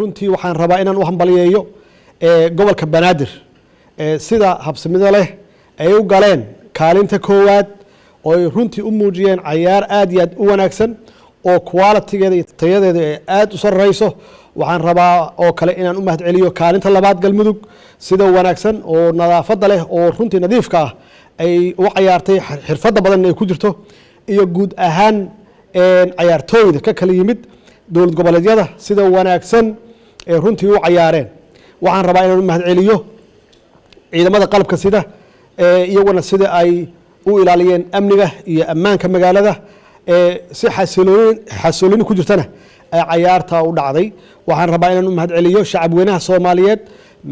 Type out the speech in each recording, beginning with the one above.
runtii waxaan rabaa inaan u hambalyeeyo gobolka Banaadir sida habsamida leh ay u galeen kaalinta koowaad oo ay runtii u muujiyeen ciyaar aad iyo aad u wanaagsan oo quality-geeda iyo tayadeeda aad u sareyso waxaan rabaa oo kale inaan u mahad celiyo kaalinta labaad galmudug sida wanaagsan oo nadaafada leh oo runtii nadiifka ah ay u ciyaartay xirfada badan ay ku jirto iyo guud ahaan ciyaartooyda ka kala yimid dowlad goboleedyada sida wanaagsan ee runtii u ciyaareen waxaan rabaa inaan u mahad celiyo ciidamada qalabka sida iyaguna sida ay u ilaaliyeen amniga iyo ammaanka magaalada si xasilooni ku jirtana ay ciyaarta u dhacday waxaan rabaa inaan u mahad celiyo shacabweynaha Soomaaliyeed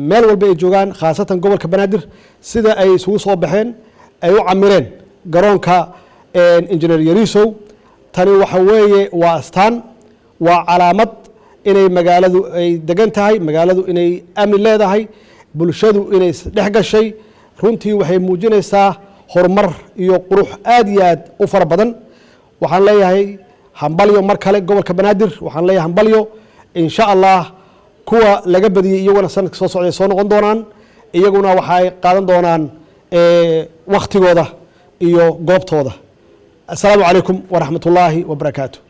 meel walba ay joogaan khaasatan gobolka Banaadir sida ay isugu soo baxeen ay u camireen garoonka engineer Yarisow tani waxa weeye waa astaan waa calaamad inay magaaladu ay degan tahay magaaladu inay amni leedahay bulshadu inay dhex gashay runtii waxay muujinaysaa horumar iyo qurux aad iyo aad u fara badan waxaan leeyahay hambalyo mar kale gobolka Banaadir waxaan leeyahay hambalyo insha Allah kuwa laga badiyay iyaguna sanadka soo socday soo noqon doonaan iyaguna waxay qaadan doonaan waqtigooda iyo goobtooda assalaamu calaykum wa rahmatullaahi wa barakaatuh